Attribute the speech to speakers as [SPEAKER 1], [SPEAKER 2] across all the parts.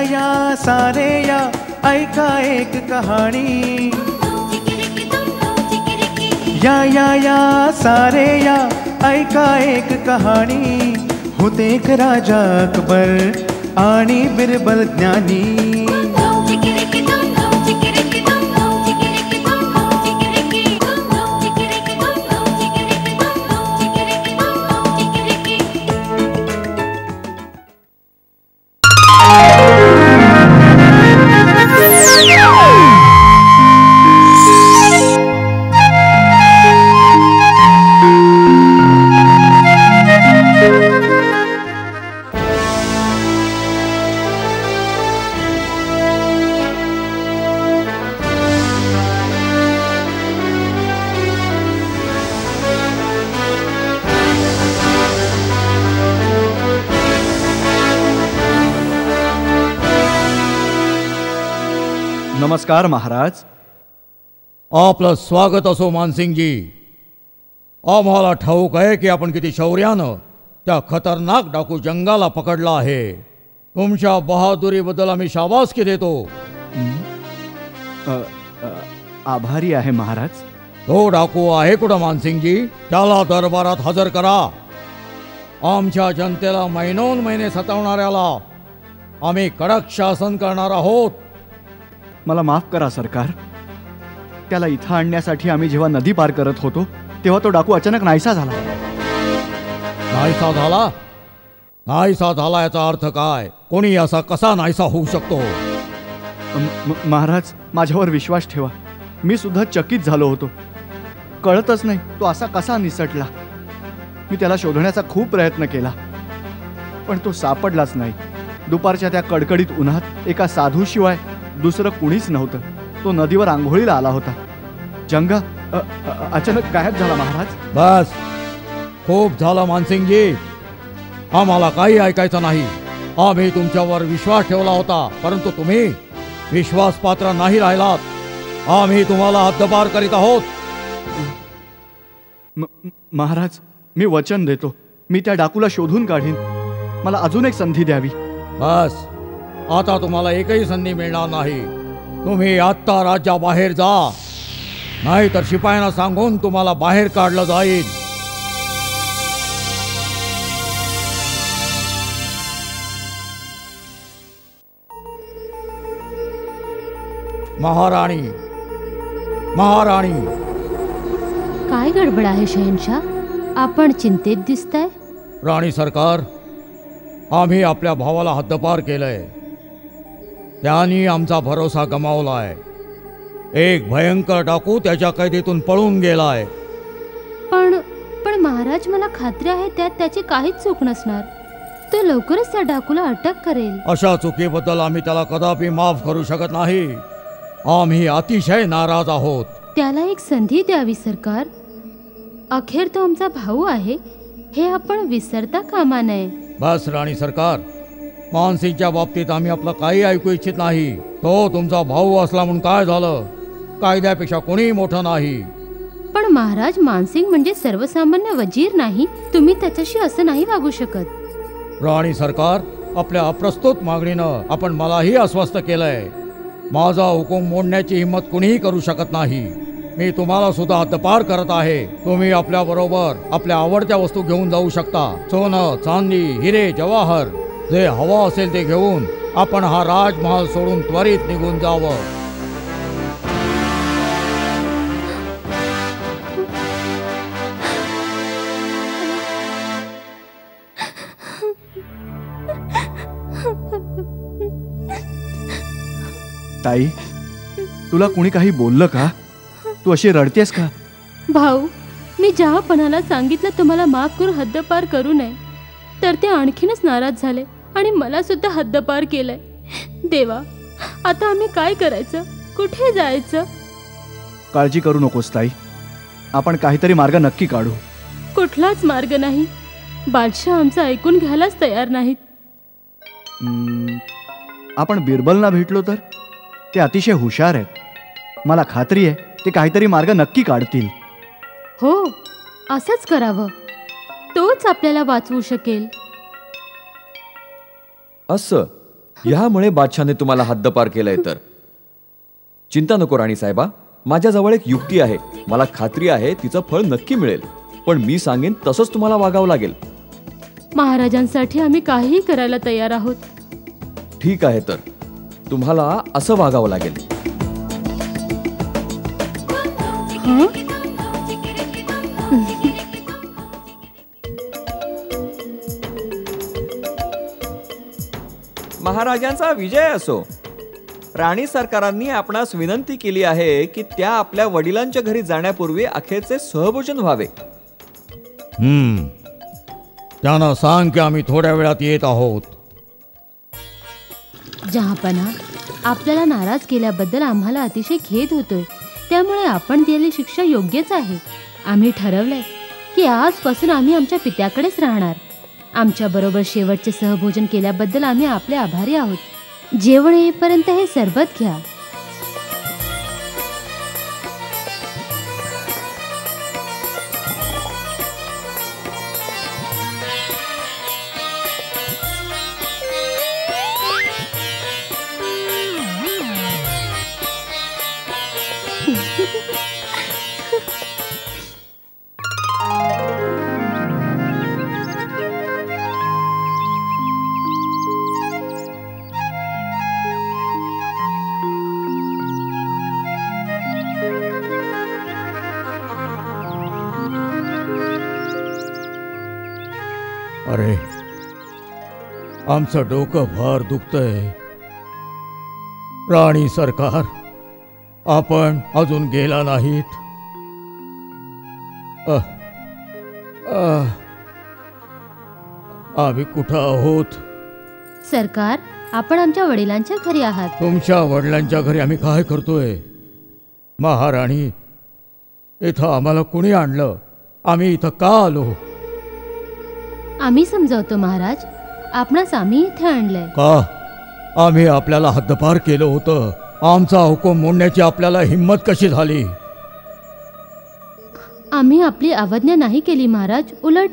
[SPEAKER 1] या सारे या ऐका एक कहाणी। या सारे या ऐका एक कहाणी। होते एक राजा अकबर आणि बिरबल ज्ञानी।
[SPEAKER 2] नमस्कार महाराज।
[SPEAKER 3] आपलं स्वागत असो मानसिंगजी। आम्हाला ठाऊक आहे की आपण किती शौर्यानं त्या खतरनाक डाकू जंगाला पकडला आहे। तुमच्या बहादुरीबद्दल आम्ही शाबासकी देतो।
[SPEAKER 2] आभारी आहे महाराज।
[SPEAKER 3] तो डाकू आहे कुठं मानसिंगजी? त्याला दरबारात हजर करा। आमच्या जनतेला महिनोन महिने सतावणाऱ्याला आम्ही कडक शासन करणार आहोत।
[SPEAKER 2] मला माफ करा सरकार। त्याला इथं आणण्यासाठी आम्ही जेव्हा नदी पार करत होतो तेव्हा तो डाकू अचानक नाहीसा झाला।
[SPEAKER 3] नाहीसा झाला? नाहीसा झाला याचा अर्थ काय? कोणी असा कसा नाहीसा होऊ शकतो?
[SPEAKER 2] महाराज माझ्यावर विश्वास ठेवा। मी सुद्धा चकित झालो होतो। कळतच नाही तो असा कसा निसटला। मी त्याला शोधण्याचा खूप प्रयत्न केला पण तो सापडलाच नाही। दुपारच्या त्या कडकडीत उन्हात एका साधूशिवाय दुसरं कुणीच नव्हतं। तो नदीवर आंघोळीला आला होता। जंगा अचानक गायब झाला महाराज।
[SPEAKER 3] बस, खूप झालं मानसिंगजी। आम्हाला काही ऐकायचं नाही। आम्ही तुमच्यावर विश्वास ठेवला होता परंतु तुम्ही विश्वासपात्र नाही राहिलात। आम्ही तुम्हाला हद्दपार करीत आहोत।
[SPEAKER 2] महाराज मी वचन देतो मी त्या डाकूला शोधून काढीन। मला अजून एक संधी द्यावी।
[SPEAKER 3] बस, आता तुम्हाला एकही संधी मिळणार नाही। तुम्ही आत्ता राज्याबाहेर जा, नाहीतर शिपायांना सांगून तुम्हाला बाहेर काढलं जाईल। महाराणी, महाराणी।
[SPEAKER 4] काय गडबड आहे शहनशाह? आपण चिंतेत दिसताय।
[SPEAKER 3] राणी सरकार, आम्ही आपल्या भावाला हद्दपार केलंय। त्यांनी आमचा भरोसा गमावलाय। एक भयंकर डाकू त्याच्या कैदेतून पळून गेलाय।
[SPEAKER 4] पण महाराज मला खात्री आहे त्यात त्याची काहीच चूक नसणार। तो लवकरच त्या डाकूला अटक करेल।
[SPEAKER 3] अशा चुकीबद्दल आम्ही त्याला कदापि माफ करू शकत नाही। आम्ही अतिशय नाराज आहोत।
[SPEAKER 4] त्याला एक संधी द्यावी सरकार। अखेर तो आमचा भाऊ आहे हे आपण विसरता कामा नये।
[SPEAKER 3] बस राणी सरकार, मानसिंगच्या बाबतीत आम्ही आपलं काही ऐकू इच्छित नाही। तो तुमचा भाऊ असला म्हणून काय झालं? कायद्यापेक्षा कोणी मोठं नाही।
[SPEAKER 4] पण महाराज, मानसिंग म्हणजे सर्वसामान्य वजीर नाही। तुम्ही त्याच्याशी असं नाही वागू शकत।
[SPEAKER 3] राणी सरकार, आपल्या अप्रस्तुत मागणीनं आपण मलाही अस्वस्थ केलंय। माझा हुकूम मोडण्याची हिंमत कुणीही करू शकत नाही। मी तुम्हाला सुद्धा हद्दपार करत आहे। तुम्ही आपल्या बरोबर आपल्या आवडत्या वस्तू घेऊन जाऊ शकता। सोनं, चांदी, हिरे, जवाहर, जे हवा असेल ते घेऊन आपण हा राजमहाल सोडून त्वरित निघून जावं।
[SPEAKER 2] ताई, तुला कुणी काही बोललं का? तू अशी रडतेस का?
[SPEAKER 4] भाऊ, मी जहापणाला सांगितलं तुम्हाला माफ करून हद्दपार करू नये तर ते आणखीनच नाराज झाले आणि मला सुद्धा हद्दपार केलंय। देवा, आता आम्ही काय करायचं? कुठे जायचं?
[SPEAKER 2] काळजी करू नकोस ताई, आपण काहीतरी मार्ग नक्की काढू।
[SPEAKER 4] कुठलाच मार्ग नाही। बादशाह आमचं ऐकून घ्यायलाच तयार नाहीत।
[SPEAKER 2] आपण बिरबलना भेटलो तर? ते अतिशय हुशार आहेत। मला खात्री आहे ते काहीतरी मार्ग नक्की काढतील।
[SPEAKER 4] हो, असंच करावं। तोच आपल्याला वाचवू शकेल।
[SPEAKER 5] असं ह्यामुळे बादशाने तुम्हाला हद्दपार केलंय तर चिंता नको राणी साहेबा, माझ्याजवळ एक युक्ती आहे. मला खात्री आहे तिचं फळ नक्की मिळेल. पण मी सांगेन तसंच तुम्हाला वागावं लागेल.
[SPEAKER 4] महाराजांसाठी आम्ही काहीही करायला तयार आहोत.
[SPEAKER 5] ठीक आहे, तर तुम्हाला असं वागावं लागेल.
[SPEAKER 4] हं?
[SPEAKER 5] महाराजांचा विजय असो. राणी सरकारांनी आपणास विनंती केली आहे की त्या आपल्या वडिलांच्या घरी जाण्यापूर्वी अखेरचे सहभोजन व्हावे.
[SPEAKER 3] त्यांना सांग की आम्ही थोड्या वेळात येत आहोत.
[SPEAKER 4] जहापना, आपल्याला नाराज केल्याबद्दल आम्हाला अतिशय खेद होतोय. त्यामुळे आपण दिलेली शिक्षा योग्यच आहे. आम्ही ठरवलंय की आजपासून आम्ही आमच्या पित्याकडेच राहणार. आमच्या बरोबर शेवटचे सहभोजन केल्याबद्दल आम्ही आपले आभारी आहोत. जेवण येईपर्यंत हे सरबत घ्या.
[SPEAKER 3] अरे, आमचं डोकं फार दुखतंय. राणी सरकार, आपण अजून गेला नाहीत. आम्ही कुठं आहोत?
[SPEAKER 4] सरकार, आपण आमच्या वडिलांच्या घरी आहात.
[SPEAKER 3] तुमच्या वडिलांच्या घरी आम्ही काय करतोय? महाराणी, इथं आम्हाला कुणी आणलं? आम्ही इथं का आलो?
[SPEAKER 4] आम्ही समजावतो महाराज. आपणास आम्ही इथे आणलंय.
[SPEAKER 3] का? आम्ही आपल्याला हद्दपार केलं होतं. आमचा हुकूम मोडण्याची आपल्याला हिंमत कशी झाली?
[SPEAKER 4] आम्ही आपली अवज्ञा नाही केली महाराज, उलट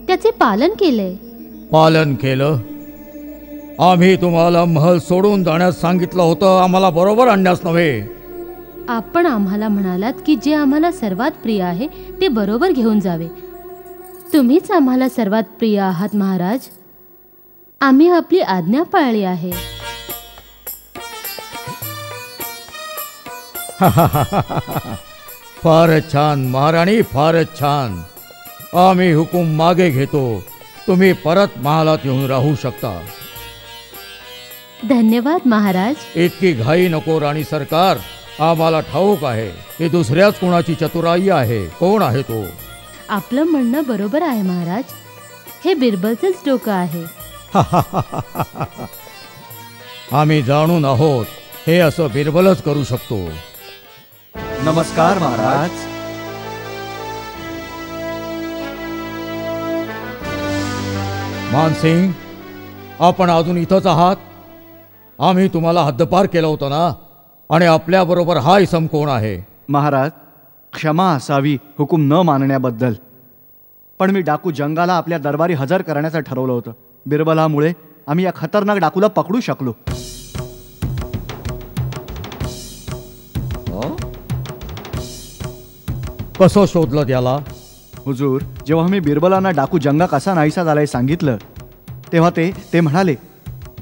[SPEAKER 4] त्याचे पालन केले.
[SPEAKER 3] पालन केलं? आम्ही तुम्हाला महल सोडून जाण्यास सांगितलं होतं, आम्हाला बरोबर आणण्यास नव्हे.
[SPEAKER 4] आपण आम्हाला म्हणालात की जे आम्हाला सर्वात प्रिय आहे ते बरोबर घेऊन जावे. तुम्हीच आम्हाला सर्वात प्रिय आहात महाराज. आम्ही आपली आज्ञा पाळली आहे.
[SPEAKER 3] फारच छान महाराणी, फारच छान. आम्ही हुकूम मागे घेतो. तुम्ही परत महालात येऊन राहू शकता.
[SPEAKER 4] धन्यवाद महाराज.
[SPEAKER 3] इतकी घाई नको राणी सरकार. आम्हाला ठाऊक आहे ही दुसऱ्याच कोणाची चतुराई आहे. कोण आहे तो?
[SPEAKER 4] आपलं म्हणणं बरोबर आहे महाराज. हे बिरबलचंच डोकं आहे.
[SPEAKER 3] आम्ही जाणून आहोत हे असं बिरबलच करू शकतो.
[SPEAKER 2] नमस्कार महाराज.
[SPEAKER 3] मानसिंग, आपण अजून इथंच आहात? आम्ही तुम्हाला हद्दपार केलं होतं ना? आणि आपल्याबरोबर हा इसम कोण आहे?
[SPEAKER 2] महाराज, क्षमा असावी हुकूम न मानण्याबद्दल. पण मी डाकू जंगाला आपल्या दरबारी हजर करण्याचं ठरवलं होतं. बिरबलामुळे आम्ही या खतरनाक डाकूला पकडू शकलो.
[SPEAKER 3] कसं शोधलं त्याला?
[SPEAKER 2] हुजूर, जेव्हा मी बिरबलांना डाकू जंगा कसा नाहीसा झालाय सांगितलं तेव्हा ते म्हणाले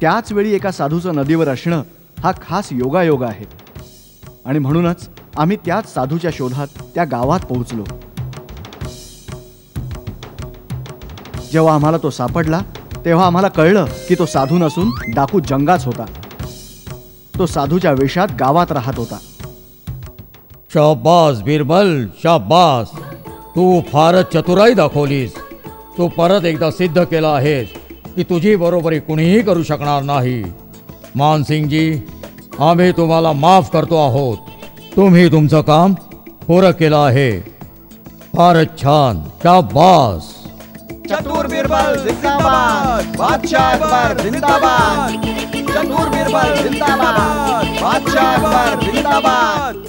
[SPEAKER 2] त्याच वेळी एका साधूचं नदीवर असणं हा खास योगायोग आहे. आणि म्हणूनच आम्ही त्याच साधूच्या शोधात त्या गावात पोहोचलो. जेव्हा आम्हाला तो सापडला तेव्हा आम्हाला कळलं की तो साधू नसून डाकू जंगाच होता. तो साधूच्या वेशात गावात राहत होता.
[SPEAKER 3] शाबास बिरबल, शाबास. तू फारच चतुराई दाखवलीस. तू परत एकदा सिद्ध केला आहेस की तुझी बरोबरी कुणीही करू शकणार नाही. मानसिंगजी, आम्ही तुम्हाला माफ करतो आहोत. तुम्ही तुमचं काम पुरं केलं आहे. फारच छान, शाबास.
[SPEAKER 5] चतुर बिरबल जिंदाबाद, बादशाह अकबर जिंदाबाद. चतुर बिरबल जिंदाबाद, बादशाह अकबर जिंदाबाद.